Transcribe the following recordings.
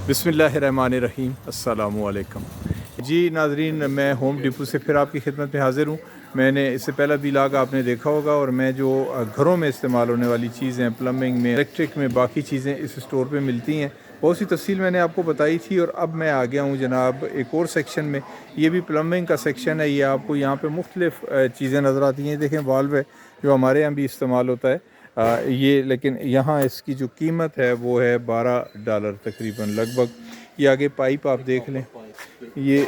बिस्मिल्लाहिर्रहमानिर्रहीम अस्सलामुअलैकुम। जी नाज़रीन, मैं होम डिपो से फिर आपकी खिदमत में हाज़िर हूँ। मैंने इससे पहला व्लॉग आपने देखा होगा और मैं जो घरों में इस्तेमाल होने वाली चीज़ें, प्लम्बिंग में, इलेक्ट्रिक में, बाकी चीज़ें इस स्टोर पे मिलती हैं, बहुत सी तफसील मैंने आपको बताई थी। और अब मैं आ गया हूँ जनाब एक और सेक्शन में। ये भी प्लम्बिंग का सेक्शन है। ये आपको यहाँ पे मुख्तलिफ़ चीज़ें नज़र आती हैं। देखें, वाल्व है जो हमारे यहाँ भी इस्तेमाल होता है। ये लेकिन यहाँ इसकी जो कीमत है वो है $12 तकरीबन लगभग। ये आगे पाइप आप देख लें, ये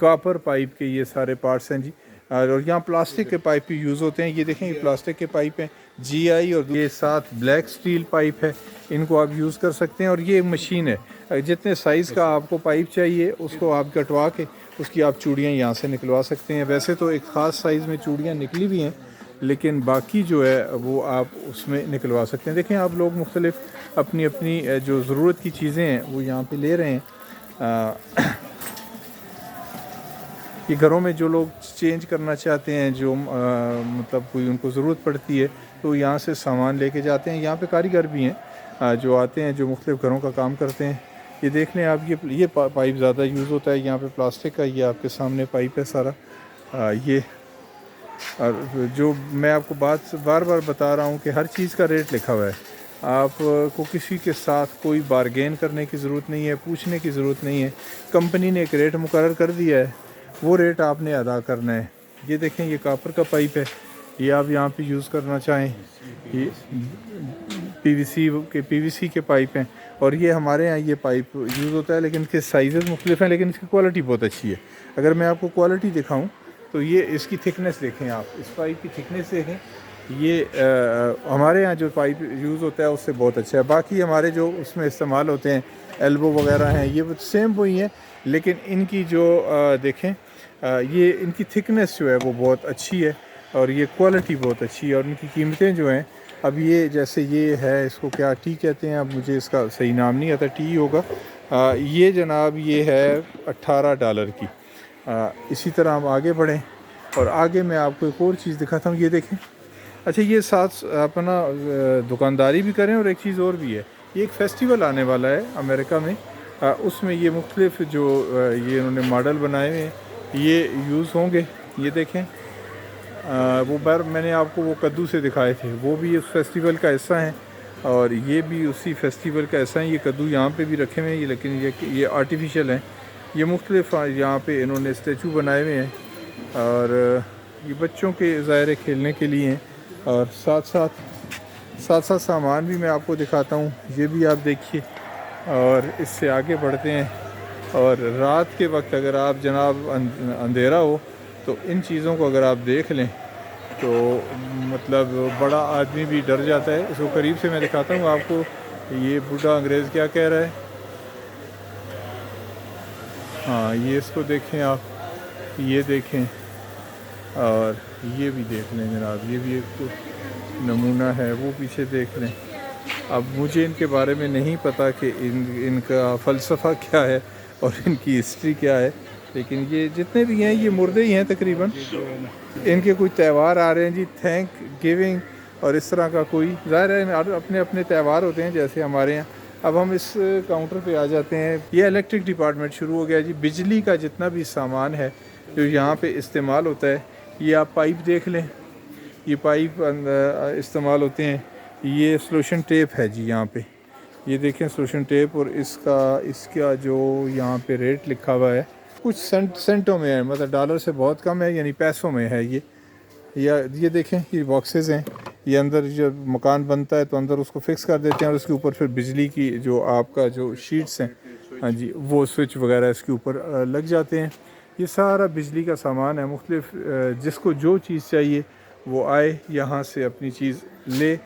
कॉपर पाइप के ये सारे पार्ट्स हैं जी। और यहाँ प्लास्टिक के पाइप भी यूज़ होते हैं। ये देखें, ये प्लास्टिक के पाइप हैं GI, और ये साथ ब्लैक स्टील पाइप है, इनको आप यूज़ कर सकते हैं। और ये मशीन है, जितने साइज़ का आपको पाइप चाहिए उसको आप कटवा के उसकी आप चूड़ियाँ यहाँ से निकलवा सकते हैं। वैसे तो एक ख़ास साइज़ में चूड़ियाँ निकली भी हैं, लेकिन बाकी जो है वो आप उसमें निकलवा सकते हैं। देखें, आप लोग मुख्तलिफ अपनी अपनी जो ज़रूरत की चीज़ें हैं वो यहाँ पे ले रहे हैं। ये घरों में जो लोग चेंज करना चाहते हैं, जो मतलब कोई उनको ज़रूरत पड़ती है, तो यहाँ से सामान लेके जाते हैं। यहाँ पे कारीगर भी हैं जो आते हैं, जो मुख्तलिफ घरों का काम करते हैं। ये देख लें आप, ये पाइप ज़्यादा यूज़ होता है यहाँ पे प्लास्टिक का। ये आपके सामने पाइप है सारा। ये और जो मैं आपको बात बार बार बता रहा हूँ कि हर चीज़ का रेट लिखा हुआ है। आपको किसी के साथ कोई बारगेन करने की ज़रूरत नहीं है, पूछने की ज़रूरत नहीं है। कंपनी ने एक रेट मुकर्रर कर दिया है, वो रेट आपने अदा करना है। ये देखें, ये कॉपर का पाइप है, ये आप यहाँ पे यूज़ करना चाहें। ये PVC के पाइप हैं, और ये हमारे यहाँ ये पाइप यूज़ होता है, लेकिन इसके साइज़ मुख्तलिफ हैं, लेकिन इसकी क्वालिटी बहुत अच्छी है। अगर मैं आपको क्वालिटी दिखाऊँ तो ये इसकी थिकनेस देखें, आप इस पाइप की थिकनेस देखें। ये हमारे यहाँ जो पाइप यूज़ होता है उससे बहुत अच्छा है। बाकी हमारे जो उसमें इस्तेमाल होते हैं, एल्बो वगैरह हैं, ये सेम वही हैं, लेकिन इनकी जो देखें, ये इनकी थिकनेस जो है वो बहुत अच्छी है, और ये क्वालिटी बहुत अच्छी है। और इनकी कीमतें जो हैं, अब ये जैसे ये है, इसको क्या टी कहते हैं, अब मुझे इसका सही नाम नहीं आता, टी होगा। ये जनाब ये है $18 की। इसी तरह हम आगे बढ़ें, और आगे मैं आपको एक और चीज़ दिखाता हूँ। ये देखें, अच्छा, ये साथ अपना दुकानदारी भी करें, और एक चीज़ और भी है। ये एक फ़ेस्टिवल आने वाला है अमेरिका में, उसमें ये मुख्तलिफ़ जो ये इन्होंने मॉडल बनाए हुए हैं, ये यूज़ होंगे। ये देखें, वो बार मैंने आपको वो कद्दू से दिखाए थे, वो भी इस फेस्टिवल का हिस्सा हैं, और ये भी उसी फेस्टिवल का हिस्सा हैं। ये कद्दू यहाँ पे भी रखे हुए हैं, लेकिन ये आर्टिफिशियल हैं। ये मुख्तलिफ यहाँ पे इन्होंने स्टैचू बनाए हुए हैं, और ये बच्चों के ज़ाहिर खेलने के लिए हैं। और साथ साथ सामान भी मैं आपको दिखाता हूँ, ये भी आप देखिए। और इससे आगे बढ़ते हैं, और रात के वक्त अगर आप जनाब अंधेरा हो तो इन चीज़ों को अगर आप देख लें तो मतलब बड़ा आदमी भी डर जाता है। इसको करीब से मैं दिखाता हूँ आपको। ये बूढ़ा अंग्रेज़ क्या कह रहा है। हाँ, ये इसको देखें आप, ये देखें, और ये भी देख लें जनाब, ये भी एक तो नमूना है, वो पीछे देख लें। अब मुझे इनके बारे में नहीं पता कि इनका फ़लसफ़ा क्या है और इनकी हिस्ट्री क्या है, लेकिन ये जितने भी हैं ये मुर्दे ही हैं तकरीबन। इनके कोई त्यौहार आ रहे हैं जी, थैंक गिविंग और इस तरह का कोई, ज़ाहिर है अपने अपने त्यौहार होते हैं जैसे हमारे यहाँ। अब हम इस काउंटर पे आ जाते हैं। ये इलेक्ट्रिक डिपार्टमेंट शुरू हो गया जी। बिजली का जितना भी सामान है जो यहाँ पे इस्तेमाल होता है, ये आप पाइप देख लें, ये पाइप इस्तेमाल होते हैं। ये सोल्यूशन टेप है जी यहाँ पे, ये देखें सोल्यूशन टेप, और इसका जो यहाँ पे रेट लिखा हुआ है कुछ सेंटों में है, मतलब डॉलर से बहुत कम है, यानी पैसों में है ये। या ये देखें, ये बॉक्सेस हैं, ये अंदर जो मकान बनता है तो अंदर उसको फिक्स कर देते हैं, और उसके ऊपर फिर बिजली की जो आपका जो शीट्स हैं, हाँ जी, वो स्विच वगैरह इसके ऊपर लग जाते हैं। ये सारा बिजली का सामान है। मुख्तलिफ जिसको जो चीज़ चाहिए वो आए यहाँ से अपनी चीज़ ले,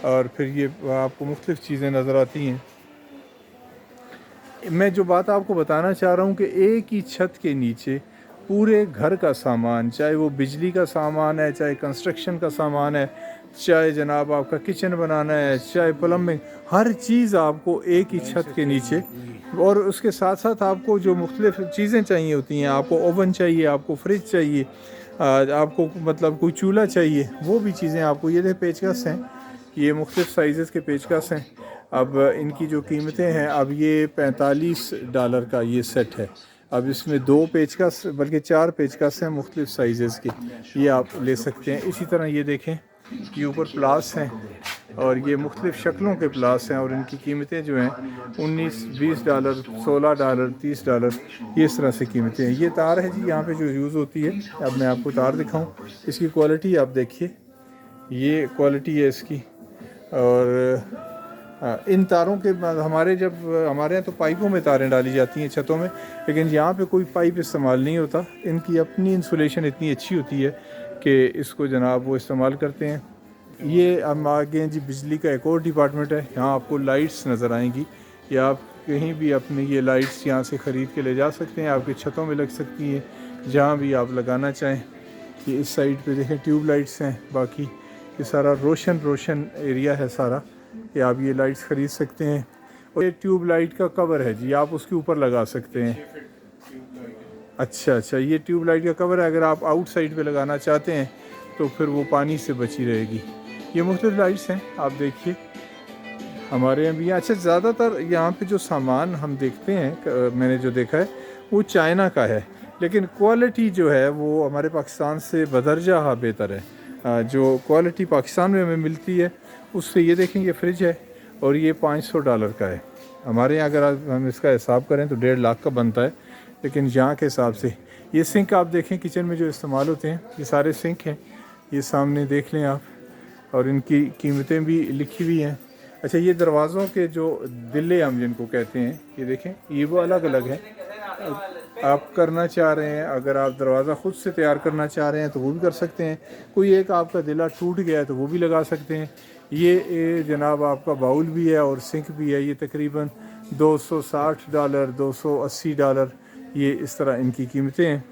और फिर ये आपको मुख्तलिफ चीज़ें नज़र आती हैं। मैं जो बात आपको बताना चाह रहा हूँ कि एक ही छत के नीचे पूरे घर का सामान, चाहे वो बिजली का सामान है, चाहे कंस्ट्रक्शन का सामान है, चाहे जनाब आपका किचन बनाना है, चाहे प्लम्बिंग, हर चीज़ आपको एक ही छत के नीचे। और उसके साथ साथ आपको जो मुख्तलिफ चीज़ें चाहिए होती हैं, आपको ओवन चाहिए, आपको फ्रिज चाहिए, आपको मतलब कोई चूल्हा चाहिए, वो भी चीज़ें आपको, ये पेचकस हैं, ये मुख्तलिफ साइज़ के पेचकस हैं। अब इनकी जो कीमतें हैं, अब ये $45 का ये सेट है। अब इसमें 2 पेचकस बल्कि 4 पेचकस हैं मुख्तलिफ़ साइज़ के, ये आप ले सकते हैं। इसी तरह ये देखें, ये ऊपर प्लास हैं और ये मुख्तलिफ़ शक्लों के प्लास हैं और इनकी कीमतें जो हैं $19-20, $16, $30, ये इस तरह से कीमतें हैं। ये तार है जी यहाँ पे जो यूज़ होती है। अब मैं आपको तार दिखाऊं, इसकी क्वालिटी आप देखिए, ये क्वालिटी है इसकी। और इन तारों के बाद हमारे यहाँ तो पाइपों में तारें डाली जाती हैं छतों में, लेकिन यहाँ पे कोई पाइप इस्तेमाल नहीं होता। इनकी अपनी इंसुलेशन इतनी अच्छी होती है कि इसको जनाब वो इस्तेमाल करते हैं। ये हम आगे हैं जी, बिजली का एक और डिपार्टमेंट है। यहाँ आपको लाइट्स नज़र आएंगी, या आप कहीं भी अपनी ये लाइट्स यहाँ से ख़रीद के ले जा सकते हैं, आपकी छतों में लग सकती हैं, जहाँ भी आप लगाना चाहें। ये इस साइड पे देखें ट्यूब लाइट्स हैं, बाकी ये सारा रोशन एरिया है सारा, ये आप ये लाइट्स ख़रीद सकते हैं। और ये ट्यूब लाइट का कवर है जी, आप उसके ऊपर लगा सकते हैं। अच्छा, ये ट्यूब लाइट का कवर है, अगर आप आउटसाइड पे लगाना चाहते हैं तो फिर वो पानी से बची रहेगी। ये मुख्तलिफ लाइट्स हैं, आप देखिए हमारे यहाँ भी। अच्छा, ज़्यादातर यहाँ पे जो सामान हम देखते हैं, मैंने जो देखा है वो चाइना का है, लेकिन क्वालिटी जो है वो हमारे पाकिस्तान से बदरजा बेहतर है। जो क्वालिटी पाकिस्तान में हमें मिलती है उससे, ये देखें ये फ्रिज है और ये $500 का है। हमारे यहाँ अगर हम इसका हिसाब करें तो 1.5 लाख का बनता है, लेकिन यहाँ के हिसाब से। ये सिंक आप देखें किचन में जो इस्तेमाल होते हैं, ये सारे सिंक हैं, ये सामने देख लें आप, और इनकी कीमतें भी लिखी हुई हैं। अच्छा, ये दरवाज़ों के जो दिल्ले हम जिनको कहते हैं, ये देखें ये वो अलग अलग हैं। आप करना चाह रहे हैं, अगर आप दरवाज़ा ख़ुद से तैयार करना चाह रहे हैं तो वो भी कर सकते हैं। कोई एक आपका दिला टूट गया है तो वो भी लगा सकते हैं। ये जनाब आपका बाउल भी है और सिंक भी है, ये तकरीबन $260, $280, ये इस तरह इनकी कीमतें हैं।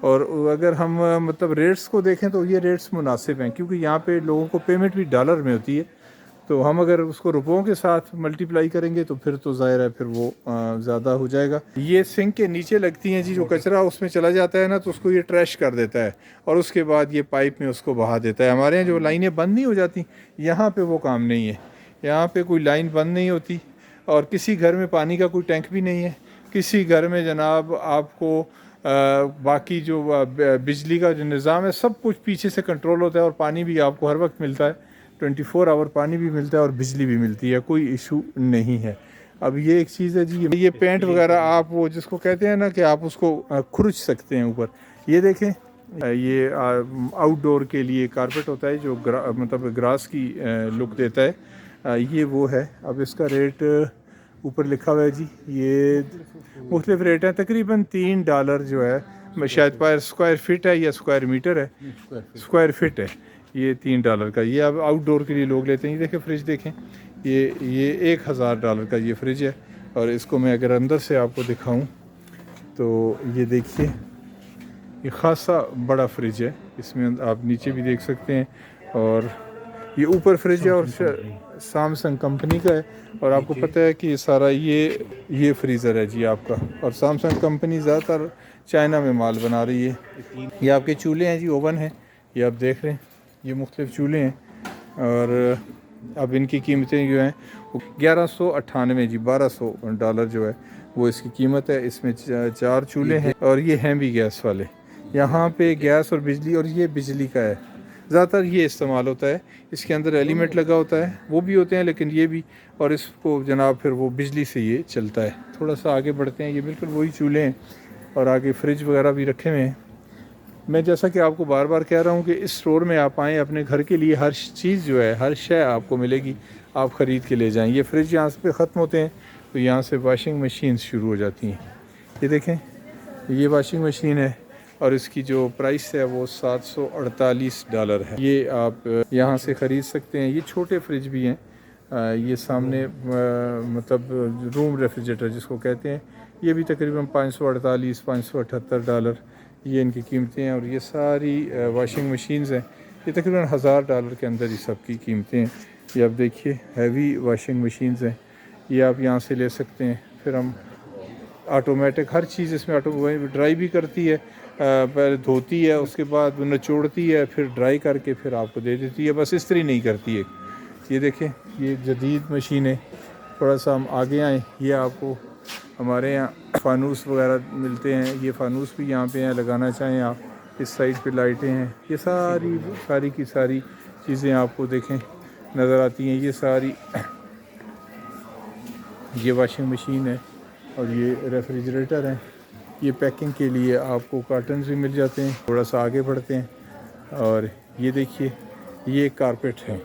और अगर हम मतलब रेट्स को देखें तो ये रेट्स मुनासिब हैं, क्योंकि यहाँ पे लोगों को पेमेंट भी डॉलर में होती है, तो हम अगर उसको रुपयों के साथ मल्टीप्लाई करेंगे तो फिर तो ज़ाहिर है फिर वो ज़्यादा हो जाएगा। ये सिंक के नीचे लगती हैं जी, जो कचरा उसमें चला जाता है ना तो उसको ये ट्रैश कर देता है और उसके बाद ये पाइप में उसको बहा देता है। हमारे यहाँ जो लाइनें बंद नहीं हो जाती, यहाँ पे वो काम नहीं है। यहाँ पे कोई लाइन बंद नहीं होती और किसी घर में पानी का कोई टैंक भी नहीं है। किसी घर में जनाब आपको बाकी जो बिजली का जो निज़ाम है सब कुछ पीछे से कंट्रोल होता है और पानी भी आपको हर वक्त मिलता है। 24 आवर पानी भी मिलता है और बिजली भी मिलती है, कोई इशू नहीं है। अब ये एक चीज़ है जी, ये पेंट वगैरह आप वो जिसको कहते हैं ना कि आप उसको खुरच सकते हैं ऊपर। ये देखें, ये आउटडोर के लिए कारपेट होता है जो मतलब ग्रास की लुक देता है। ये वो है। अब इसका रेट ऊपर लिखा हुआ है जी, ये मुख्तलिफ रेट है, तकरीबन $3 जो है, शायद पर स्क्वायर फिट है या स्क्वायर मीटर है, स्क्वायर फिट है, ये $3 का। ये अब आउटडोर के लिए लोग लेते हैं। ये देखें फ्रिज देखें, ये $1000 का ये फ्रिज है। और इसको मैं अगर अंदर से आपको दिखाऊं तो ये देखिए, ये ख़ासा बड़ा फ्रिज है, इसमें आप नीचे भी देख सकते हैं। और ये ऊपर फ्रिज है और सैमसंग कंपनी का है। और आपको पता है कि ये सारा ये फ्रीज़र है जी आपका, और सैमसंग कंपनी ज़्यादातर चाइना में माल बना रही है। ये आपके चूल्हे हैं जी, ओवन है, ये आप देख रहे हैं, ये मुख्तलिफ चूल्हे हैं। और अब इनकी कीमतें जो हैं वो 1198 जी, $1200 जो है वो इसकी कीमत है। इसमें 4 चूल्हे हैं और ये हैं भी गैस वाले। यहाँ पे गैस और बिजली, और ये बिजली का है, ज़्यादातर ये इस्तेमाल होता है। इसके अंदर एलिमेंट लगा होता है, वो भी होते हैं लेकिन ये भी, और इसको जनाब फिर वो बिजली से ये चलता है। थोड़ा सा आगे बढ़ते हैं, ये बिल्कुल वही चूल्हे हैं और आगे फ्रिज वगैरह भी रखे हुए हैं। मैं जैसा कि आपको बार बार कह रहा हूँ कि इस स्टोर में आप आएँ, अपने घर के लिए हर चीज़ जो है, हर शय आपको मिलेगी, आप ख़रीद के ले जाएँ। ये फ्रिज यहाँ पे ख़त्म होते हैं तो यहाँ से वॉशिंग मशीन शुरू हो जाती हैं। ये देखें, ये वॉशिंग मशीन है और इसकी जो प्राइस है वो $748 है। ये आप यहाँ से ख़रीद सकते हैं। ये छोटे फ्रिज भी हैं, ये सामने मतलब रूम रेफ्रिजरेटर जिसको कहते हैं, ये भी तकरीबन $548-578 ये इनकी कीमतें हैं। और ये सारी वॉशिंग मशीन्स हैं, ये तकरीबन $1000 के अंदर ही सब की कीमतें हैं। ये आप देखिए हैवी वॉशिंग मशीन्स हैं, ये आप यहाँ से ले सकते हैं। फिर हम ऑटोमेटिक हर चीज़ इसमें ड्राई भी करती है, पहले धोती है, उसके बाद निचोड़ती है, फिर ड्राई करके फिर आपको दे देती है, बस इस्त्री नहीं करती है। ये देखें, ये जदीद मशीन है, थोड़ा सा हम आगे आएँ, ये आपको हमारे यहाँ फ़ानूस वगैरह मिलते हैं। ये फ़ानूस भी यहाँ पे हैं, लगाना चाहें आप। इस साइड पे लाइटें हैं। ये सारी की सारी चीज़ें आपको देखें नज़र आती हैं। ये सारी ये वाशिंग मशीन है और ये रेफ्रिजरेटर है। ये पैकिंग के लिए आपको कार्टन्स भी मिल जाते हैं। थोड़ा सा आगे बढ़ते हैं और ये देखिए ये कारपेट है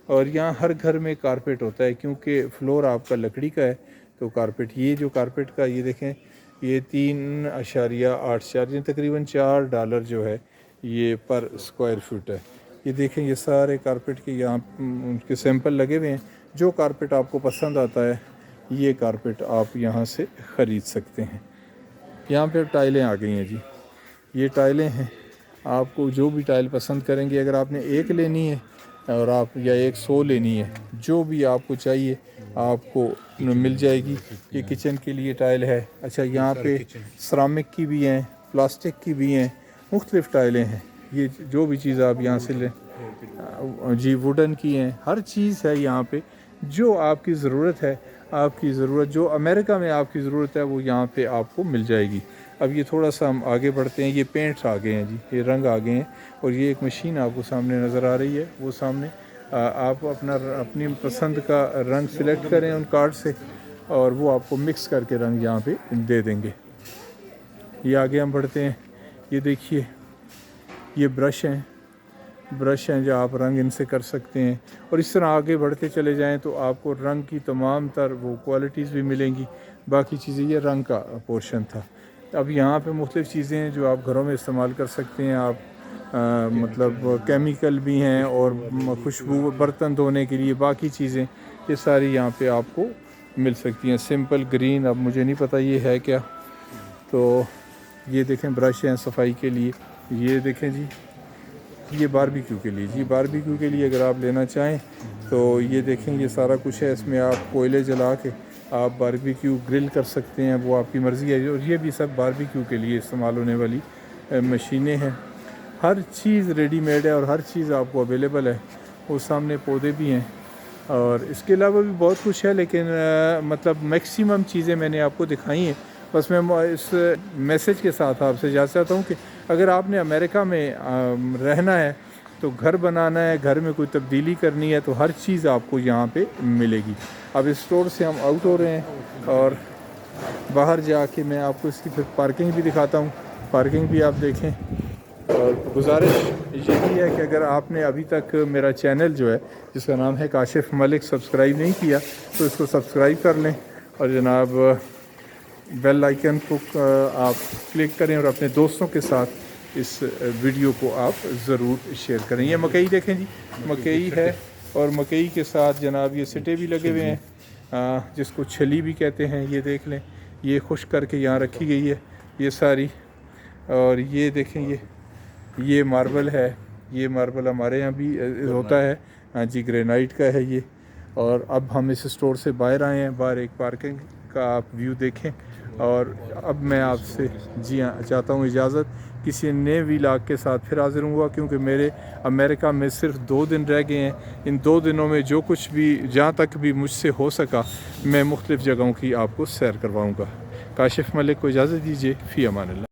और यहाँ हर घर में कारपेट होता है क्योंकि फ्लोर आपका लकड़ी का है तो कारपेट, ये जो कारपेट का ये देखें ये 3.8 चार्ज तकरीबन $4 जो है ये पर स्क्वायर फुट है। ये देखें ये सारे कारपेट के यहाँ उनके सैंपल लगे हुए हैं। जो कारपेट आपको पसंद आता है ये कारपेट आप यहाँ से ख़रीद सकते हैं। यहाँ पे टाइलें आ गई हैं जी, ये टाइलें हैं। आपको जो भी टाइल पसंद करेंगे, अगर आपने एक लेनी है और आप या 100 लेनी है, जो भी आपको चाहिए आपको मिल जाएगी। ये किचन के लिए टाइल है। अच्छा यहाँ पे सरामिक की भी हैं, प्लास्टिक की भी हैं, मुख्तलिफ़ टाइलें हैं। ये जो भी चीज़ आप यहाँ से लें जी, वुडन की हैं, हर चीज़ है यहाँ पे जो आपकी ज़रूरत है। आपकी ज़रूरत जो अमेरिका में आपकी ज़रूरत है वो यहाँ पे आपको मिल जाएगी। अब ये थोड़ा सा हम आगे बढ़ते हैं। ये पेंट्स आ गए हैं जी, ये रंग आ गए हैं और ये एक मशीन आपको सामने नज़र आ रही है। वो सामने आप अपनी पसंद का रंग सिलेक्ट करें उन कार्ड से और वो आपको मिक्स करके रंग यहाँ पे दे देंगे। ये आगे हम बढ़ते हैं। ये देखिए ये ब्रश हैं जो आप रंग इनसे कर सकते हैं और इस तरह आगे बढ़ते चले जाएं तो आपको रंग की तमाम तर वो क्वालिटीज़ भी मिलेंगी। बाकी चीज़ें, ये रंग का पोर्शन था। अब यहाँ पे मुख्तलिफ़ चीज़ें हैं जो आप घरों में इस्तेमाल कर सकते हैं। आप मतलब केमिकल भी हैं और खुशबू बर्तन धोने के लिए बाकी चीज़ें ये सारी यहाँ पे आपको मिल सकती हैं। सिंपल ग्रीन, अब मुझे नहीं पता ये है क्या। तो ये देखें ब्रश हैं सफाई के लिए। ये देखें जी, ये बारबेक्यू के लिए जी, बारबेक्यू के लिए अगर आप लेना चाहें तो ये देखें ये सारा कुछ है। इसमें आप कोयले जला के आप बारबेक्यू ग्रिल कर सकते हैं, वो आपकी मर्ज़ी है। और ये भी सब बारबेक्यू के लिए इस्तेमाल होने वाली मशीनें हैं। हर चीज़ रेडीमेड है और हर चीज़ आपको अवेलेबल है। वो सामने पौधे भी हैं और इसके अलावा भी बहुत कुछ है, लेकिन मतलब मैक्सिमम चीज़ें मैंने आपको दिखाई हैं। बस मैं इस मैसेज के साथ आपसे जा चाहता हूँ कि अगर आपने अमेरिका में रहना है तो घर बनाना है, घर में कोई तब्दीली करनी है तो हर चीज़ आपको यहाँ पे मिलेगी। अब इस स्टोर से हम आउट हो रहे हैं और बाहर जाके मैं आपको इसकी फिर पार्किंग भी दिखाता हूँ। पार्किंग भी आप देखें। और गुजारिश यही है कि अगर आपने अभी तक मेरा चैनल जो है जिसका नाम है काशिफ मलिक सब्सक्राइब नहीं किया तो इसको सब्सक्राइब कर लें और जनाब बेल आइकन को आप क्लिक करें और अपने दोस्तों के साथ इस वीडियो को आप ज़रूर शेयर करें। ये मकई देखें जी, मकई है और मकई के साथ जनाब ये सिटे भी लगे हुए हैं जिसको छली भी कहते हैं। ये देख लें, ये खुश्क करके यहाँ रखी गई है ये सारी। और ये देखें ये मार्बल है, ये मार्बल हमारे यहाँ भी होता है। हाँ जी, ग्रेनाइट का है ये। और अब हम इस स्टोर से बाहर आए हैं। बाहर एक पार्किंग का आप व्यू देखें। और अब मैं आपसे जी हाँ चाहता हूँ इजाज़त। किसी नए व्लॉग के साथ फिर हाज़िर हूँगा क्योंकि मेरे अमेरिका में सिर्फ 2 दिन रह गए हैं। इन 2 दिनों में जो कुछ भी जहाँ तक भी मुझसे हो सका मैं मुख्तलिफ़ जगहों की आपको सैर करवाऊँगा। काशिफ मलिक को इजाज़त दीजिए। फ़ी अमान अल्लाह।